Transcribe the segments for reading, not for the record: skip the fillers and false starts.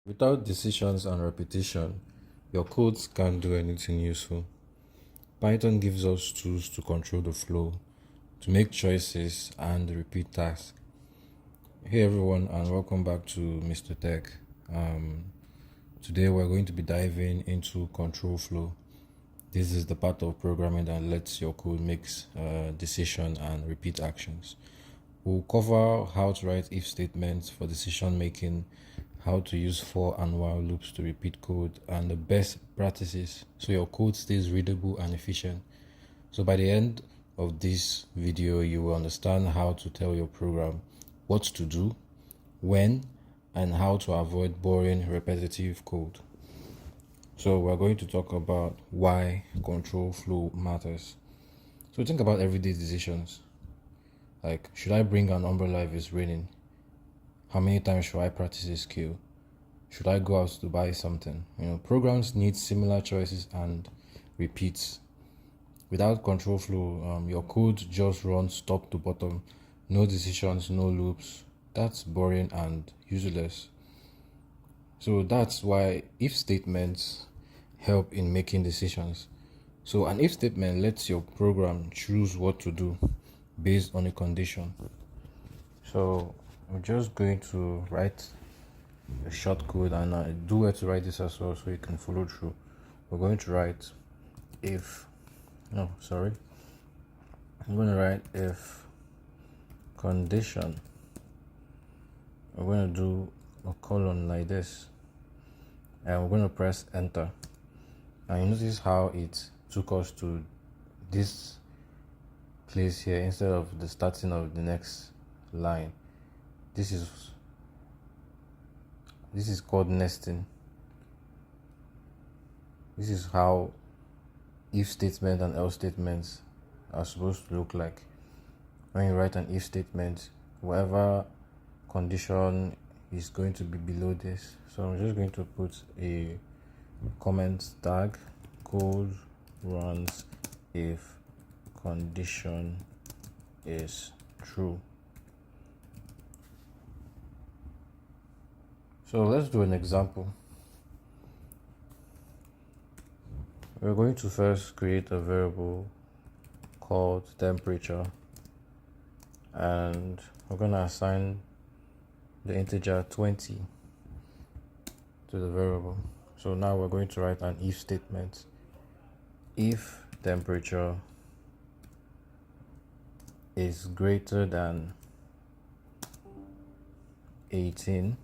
Without decisions and repetition, your codes can't do anything useful. Python gives us tools to control the flow, to make choices, and repeat tasks. Hey everyone, and welcome back to Mr. Tech. Today we're going to be diving into control flow. This is the part of programming that lets your code make decision and repeat actions. We'll cover how to write if statements for decision making, how to use for and while loops to repeat code, and the best practices so your code stays readable and efficient. So by the end of this video, you will understand how to tell your program what to do, when, and how to avoid boring repetitive code. So we're going to talk about why control flow matters. So think about everyday decisions. Like, should I bring an umbrella if it's raining? How many times should I practice this skill? Should I go out to buy something? Programs need similar choices and repeats. Without control flow, your code just runs top to bottom. No decisions, no loops. That's boring and useless. So that's why if statements help in making decisions. So an if statement lets your program choose what to do based on a condition. So I'm just going to write a short code, and I do where to write this as well so you can follow through. We're going to write if I'm going to write if condition. We're going to do a colon like this, and we're going to press enter, and you notice how it took us to this place here instead of the starting of the next line. This is called nesting. This is how if statement and else statements are supposed to look like. When you write an if statement, whatever condition is going to be below this. So I'm just going to put a comment tag, code runs if condition is true. So let's do an example. We're going to first create a variable called temperature, and we're going to assign the integer 20 to the variable. So now we're going to write an if statement. If temperature is greater than 18,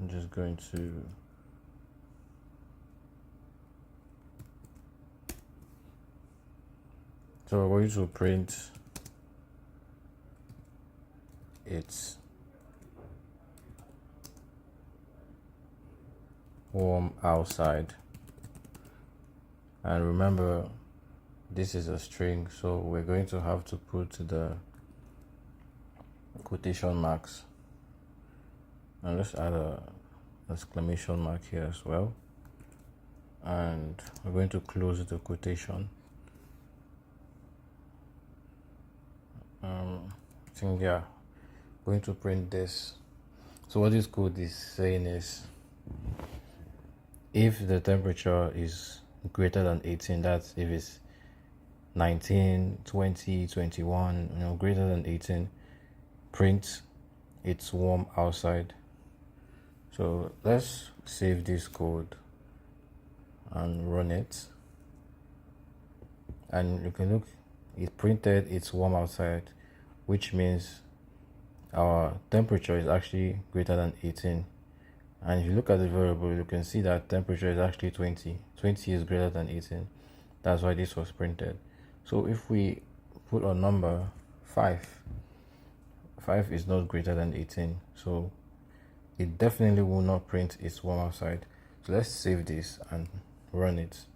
I'm just going to so we're going to print it's warm outside, and remember this is a string, so we're going to have to put the quotation marks, and let's add a exclamation mark here as well, and we're going to close the quotation. Going to print this. So what this code is saying is if the temperature is greater than 18, that's if it's 19, 20, 21, greater than 18, print it's warm outside. So let's save this code and run it, and you can look, it printed it's warm outside, which means our temperature is actually greater than 18. And if you look at the variable, you can see that temperature is actually 20. 20 is greater than 18. That's why this was printed. So if we put a number 5 is not greater than 18, so it definitely will not print it's warm outside. So let's save this and run it.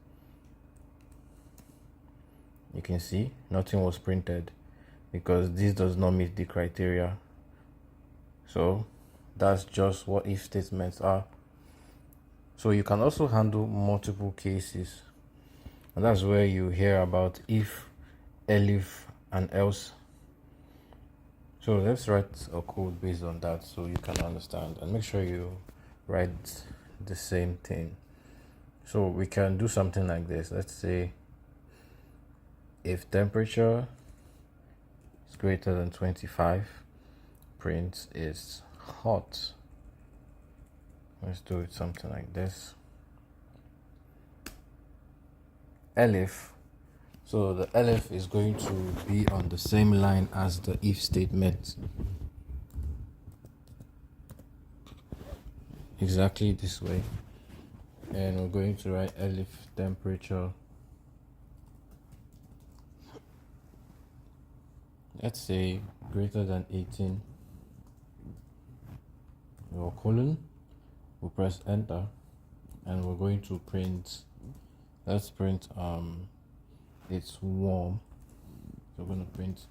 You can see nothing was printed because this does not meet the criteria. So that's just what if statements are. So you can also handle multiple cases, and that's where you hear about if, elif, and else. So let's write a code based on that so you can understand, and make sure you write the same thing. So we can do something like this. Let's say if temperature is greater than 25, print is hot. Let's do it something like this. Elif. So the elif is going to be on the same line as the if statement. Exactly this way. And we're going to write elif temperature. Let's say greater than 18. Or colon. We'll press enter, and we're going to print. Let's print it's warm. So we're going to print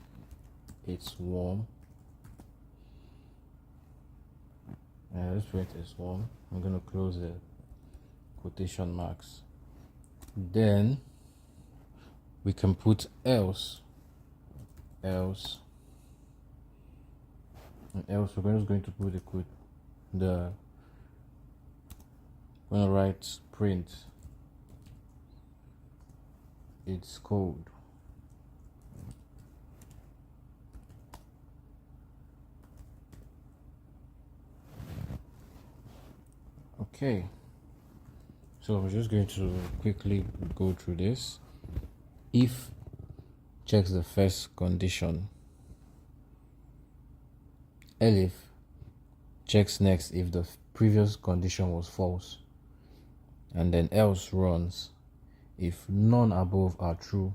it's warm. And let's print it's warm. I'm going to close the quotation marks. Then we can put else. And else we're just going to put we're going to write print its code. Okay, so I'm just going to quickly go through this. If checks the first condition, elif checks next if the previous condition was false, and then else runs if none above are true.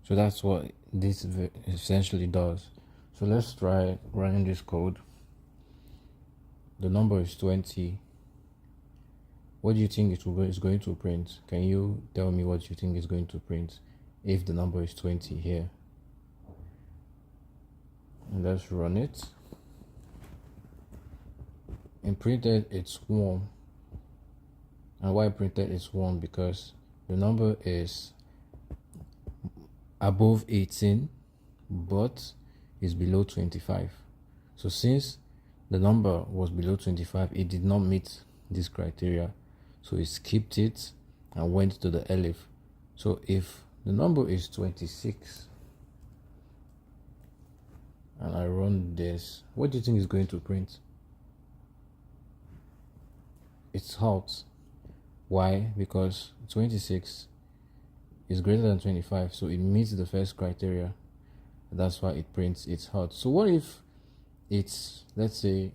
So that's what this essentially does. So let's try running this code. The number is 20. What do you think is going to print? Can you tell me what you think is going to print if the number is 20 here? And let's run it. And printed it's warm. And why printed it's warm? Because the number is above 18 but is below 25. So since the number was below 25, it did not meet this criteria, so it skipped it and went to the elif. So if the number is 26 and I run this, what do you think is going to print? It's hot. Why? Because 26 is greater than 25, so it meets the first criteria. That's why it prints it's hot. So what if it's, let's say,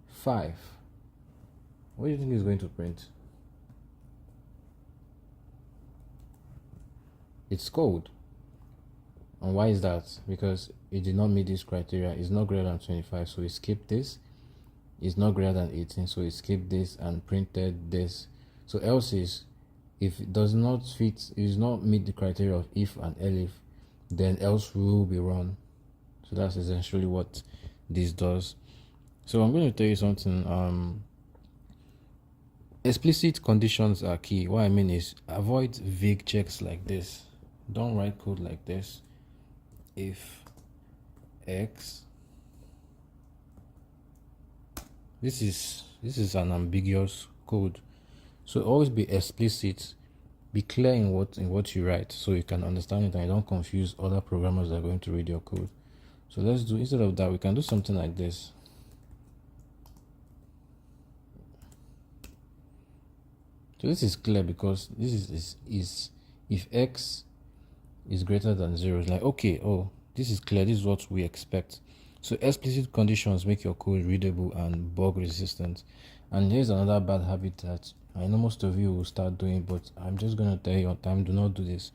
5? What do you think is going to print? It's cold. And why is that? Because it did not meet this criteria. It's not greater than 25, so it skipped this. It's not greater than 18, so it skipped this and printed this. So else is, if it does not fit, it does not meet the criteria of if and elif, then else will be run. So that's essentially what this does. So I'm going to tell you something. Explicit conditions are key. What I mean is, avoid vague checks like this. Don't write code like this. If x, this is an ambiguous code, so always be explicit, be clear in what you write, so you can understand it and you don't confuse other programmers that are going to read your code. So let's do, instead of that, we can do something like this. So this is clear because this is if x is greater than 0, it's like, okay, oh, this is clear, this is what we expect. So explicit conditions make your code readable and bug resistant. And here's another bad habit that I know most of you will start doing, but I'm just going to tell you on time, do not do this.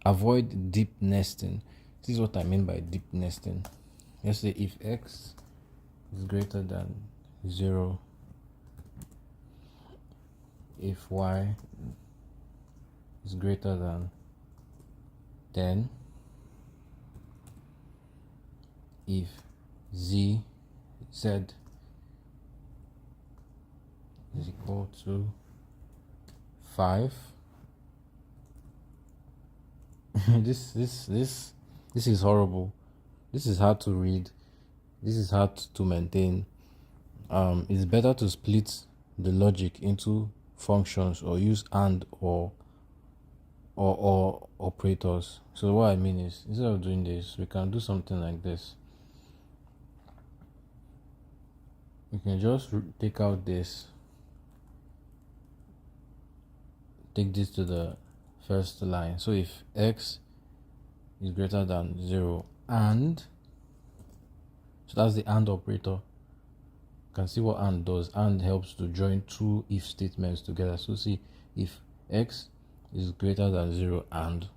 Avoid deep nesting. This is what I mean by deep nesting. Let's say if x is greater than 0, if y is greater than 10, if z is equal to 5. this is horrible. this is hard to read, this is hard to maintain. It's better to split the logic into functions or use and or operators. So what I mean is, instead of doing this, we can do something like this. We can just take out this, take this to the first line. So if x is greater than 0 and, so that's the and operator. You can see what and does. And helps to join two if statements together. So see, if x is greater than 0 and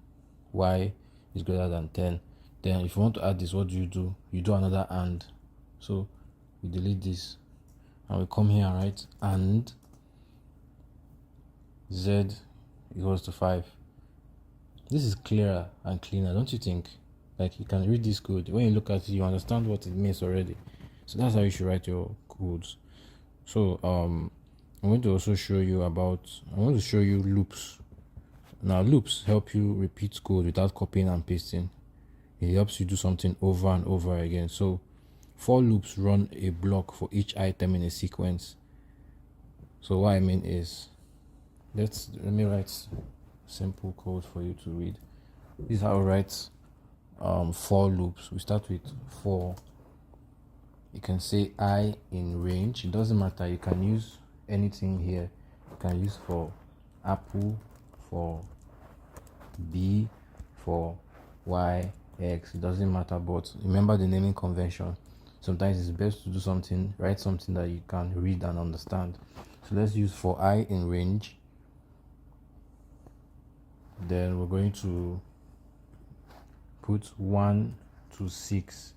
y is greater than 10, then if you want to add this, what do? You do another and. So we delete this and we come here and write and z equals to 5. This is clearer and cleaner, don't you think? Like, you can read this code. When you look at it, you understand what it means already. So that's how you should write your codes. So I'm going to also show you loops. Now, loops help you repeat code without copying and pasting. It helps you do something over and over again. So for loops run a block for each item in a sequence. So what I mean is, let me write simple code for you to read. This is how I write for loops. We start with for. You can say I in range. It doesn't matter. You can use anything here. You can use for apple, for B, for Y, X. It doesn't matter. But remember the naming convention. Sometimes it's best to do something, write something that you can read and understand. So let's use for I in range. Then we're going to put 1 to 6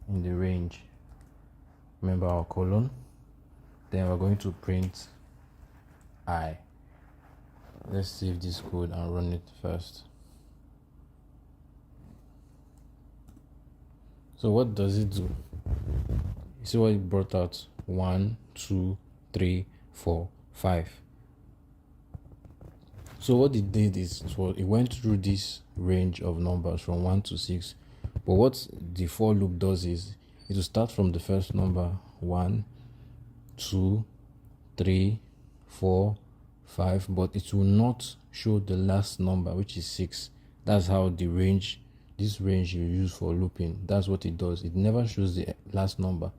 in the range. Remember our colon. Then we're going to print I. Let's save this code and run it first. So what does it do? You see what it brought out? 1, 2, 3, 4, 5. So what it did is, it went through this range of numbers from 1 to 6. But what the for loop does is, it will start from the first number, 1, 2, 3, 4, 5, but it will not show the last number, which is 6. That's how the range, this range you use for looping, that's what it does. It never shows the last number.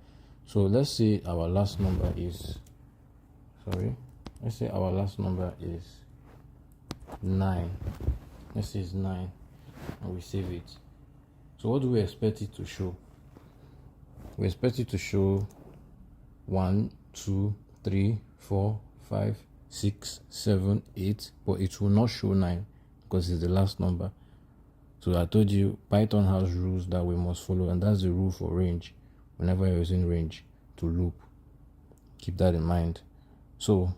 So let's say our last number is, let's say our last number is 9. Let's say it's 9, and we save it. So what do we expect it to show? We expect it to show 1, 2, 3, 4, 5, 6, 7, 8, but it will not show 9 because it's the last number. So I told you Python has rules that we must follow, and that's the rule for range. Whenever you're using range to loop, keep that in mind. So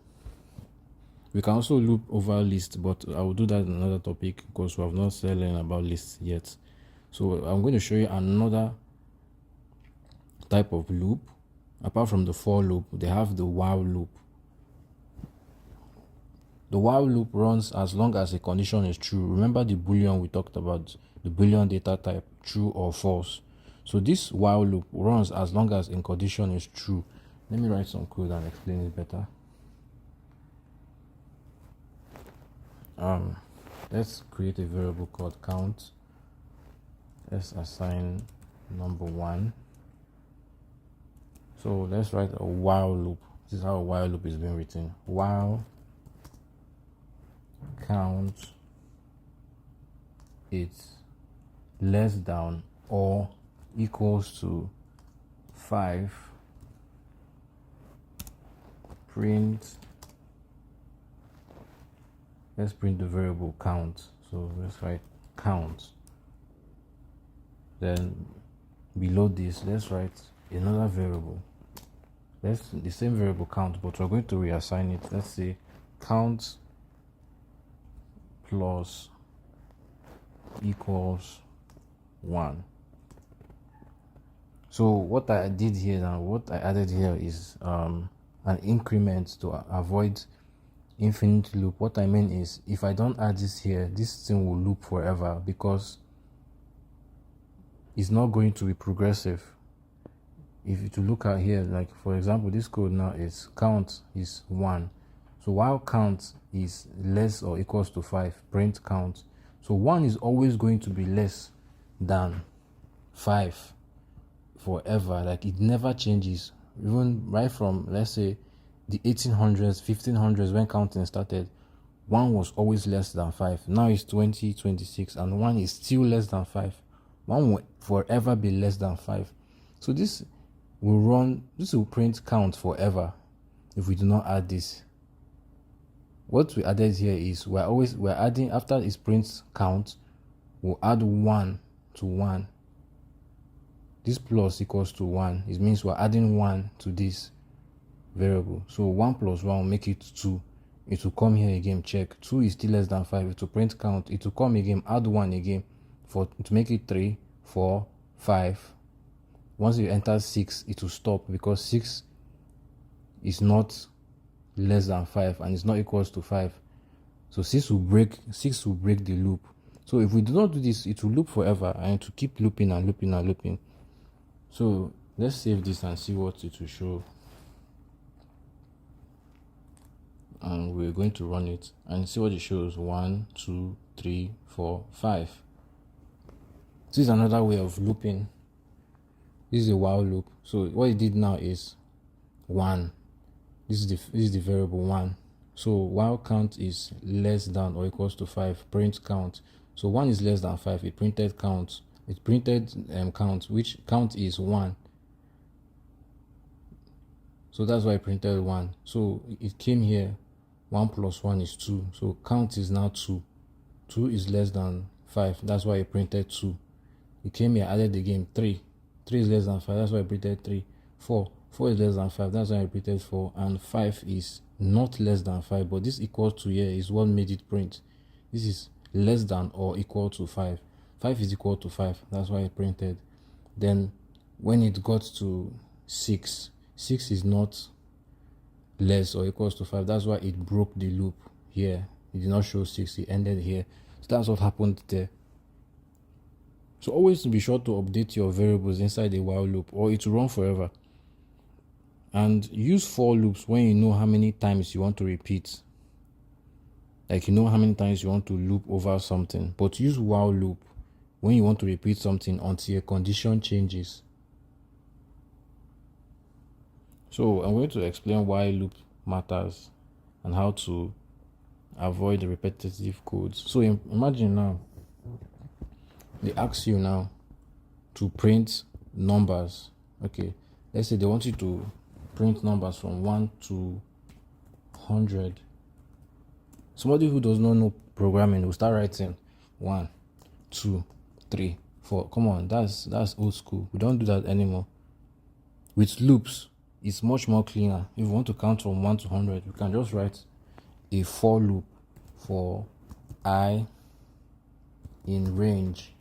we can also loop over lists, but I will do that in another topic because we have not started learning about lists yet. So I'm going to show you another type of loop. Apart from the for loop, they have the while loop. The while loop runs as long as a condition is true. Remember the boolean we talked about, the boolean data type, true or false. So this while loop runs as long as a condition is true. Let me write some code and explain it better. Let's create a variable called count. Let's assign number 1. So let's write a while loop. This is how a while loop is being written. While count is less than or equals to 5, print, let's print the variable count. So let's write count. Then below this, let's write another variable. Let's the same variable count, but we're going to reassign it. Let's say count plus equals 1. So what I did here and what I added here is an increment to avoid infinite loop. What I mean is, if I don't add this here, this thing will loop forever, because is not going to be progressive. If you look at here, like for example, this code now is count is 1. So while count is less or equals to 5, print count. So 1 is always going to be less than 5 forever. Like it never changes. Even right from, let's say, the 1800s, 1500s, when counting started, 1 was always less than 5. Now it's 2026 and 1 is still less than 5. 1 will forever be less than 5. So this will print count forever if we do not add this. What we added here is we're adding, after it prints count, we'll add 1 to 1. This plus equals to 1. It means we're adding 1 to this variable. So 1 plus 1 will make it 2. It will come here again, check. 2 is still less than 5. It will print count. It will come again, add 1 again to make it 3, 4, 5. Once you enter 6, it will stop because 6 is not less than 5 and it's not equals to 5. So 6 will break the loop. So if we do not do this, it will loop forever and to keep looping and looping and looping. So let's save this and see what it will show. And we're going to run it and see what it shows. 1, 2, 3, 4, 5. This is another way of looping. This is a while loop. So what it did now is 1. This is the variable 1. So while count is less than or equals to 5, print count. So 1 is less than 5. It printed count. It printed count, which count is 1. So that's why I printed 1. So it came here. 1 plus 1 is 2. So count is now 2. 2 is less than 5. That's why I printed 2. It came here, added again 3. 3 is less than 5. That's why I printed 3. 4. 4 is less than 5. That's why I printed 4. And 5 is not less than 5. But this equals to here is what made it print. This is less than or equal to 5. 5 is equal to 5. That's why I printed. Then when it got to 6, 6 is not less or equals to 5. That's why it broke the loop here. It did not show 6. It ended here. So that's what happened there. So always be sure to update your variables inside a while loop or it will run forever. And use for loops when you know how many times you want to repeat. Like you know how many times you want to loop over something. But use while loop when you want to repeat something until a condition changes. So I'm going to explain why loop matters and how to avoid repetitive codes. So imagine now, they ask you now to print numbers. Okay, let's say they want you to print numbers from 1 to 100. Somebody who does not know programming will start writing 1, 2, 3, 4. Come on, that's old school. We don't do that anymore. With loops, it's much more cleaner. If you want to count from 1 to 100, you can just write a for loop for I in range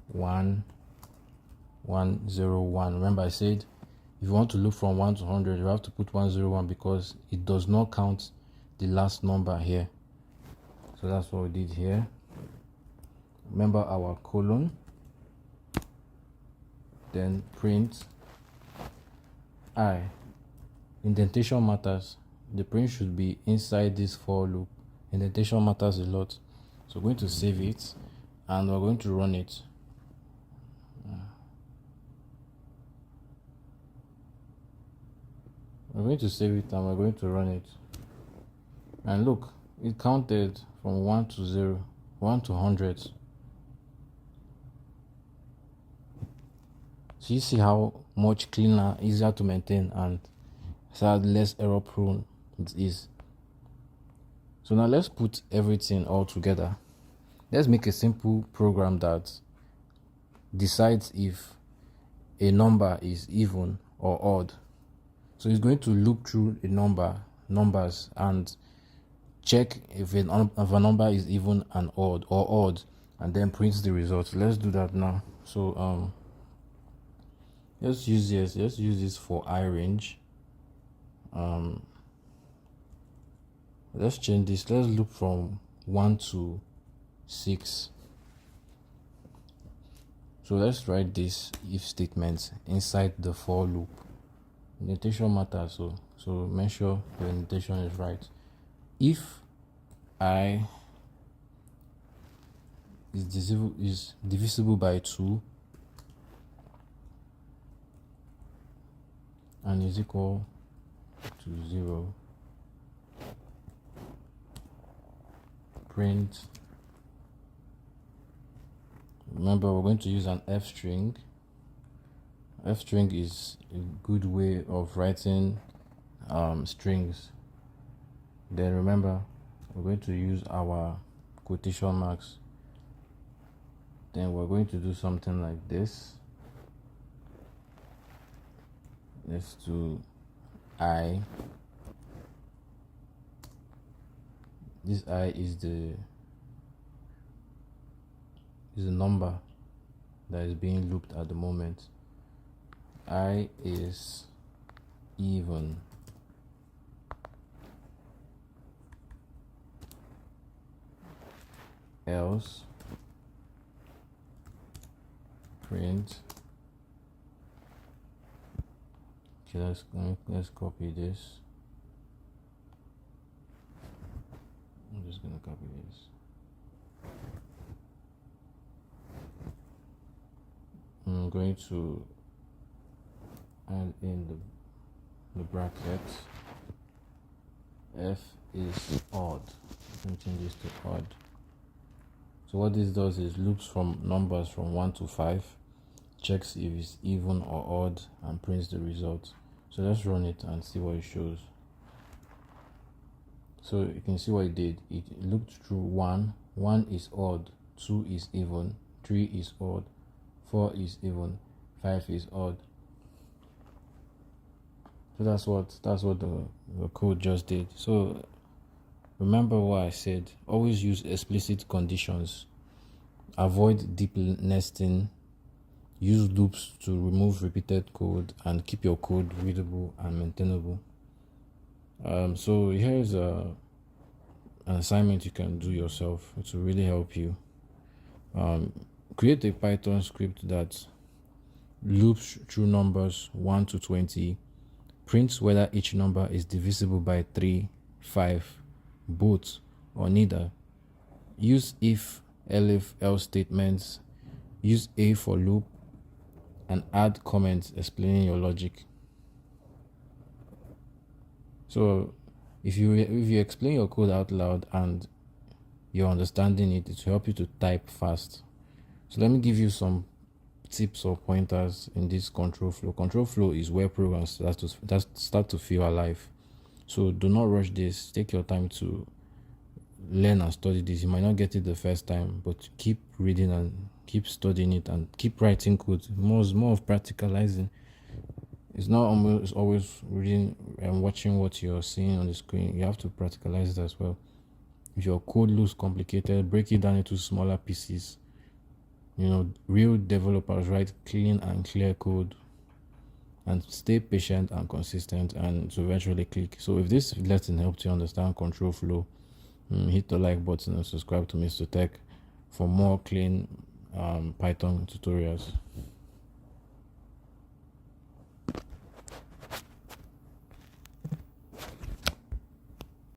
1, 1, 0, 1. Remember I said if you want to loop from 1 to 100, you have to put 101 because it does not count the last number here. So that's what we did here. Remember our colon, then print I. Indentation matters. The print should be inside this for loop. Indentation matters a lot. So we're going to save it and we're going to run it. We're going to save it and we're going to run it. And look, it counted from 1 to 0, 1 to 100. So you see how much cleaner, easier to maintain, and so less error prone it is. So now let's put everything all together. Let's make a simple program that decides if a number is even or odd. So it's going to loop through a numbers and check if a number is even and odd, and then prints the result. Let's do that now. So let's use this for I range. Let's change this. Let's loop from 1 to 6. So let's write this if statement inside the for loop. Notation matters, so make sure the notation is right. If I is divisible by 2 and is equal to 0, print. Remember, we're going to use an F string. F string is a good way of writing strings. Then remember, we're going to use our quotation marks. Then we're going to do something like this. Let's do I. This I is the number that is being looped at the moment. I is even. Else print. Okay, let's copy this. I'm just gonna copy this. I'm going to add in the brackets. F is odd. I'm going to change this to odd. So what this does is loops from numbers from 1 to 5, checks if it's even or odd, and prints the result. So let's run it and see what it shows. So you can see what it did. It looked through 1 is odd, 2 is even, 3 is odd, 4 is even, 5 is odd. So that's what the code just did. So remember what I said, always use explicit conditions, avoid deep nesting, use loops to remove repeated code, and keep your code readable and maintainable. So here's an assignment you can do yourself to really help you. Create a Python script that loops through numbers 1 to 20, prints whether each number is divisible by 3, 5, both, or neither. Use if, elif, else statements. Use a for loop, and add comments explaining your logic. So if you explain your code out loud and you're understanding it, it will help you to type fast. So let me give you some tips or pointers in this control flow. Control flow is where programs start to feel alive. So do not rush this. Take your time to learn and study this. You might not get it the first time, but keep reading and keep studying it and keep writing code. More of practicalizing. It's not always reading and watching what you're seeing on the screen. You have to practicalize it as well. If your code looks complicated, break it down into smaller pieces. Real developers write clean and clear code, and stay patient and consistent, and to eventually click. So if this lesson helped you understand control flow, hit the like button and subscribe to Mr. Tech for more clean Python tutorials.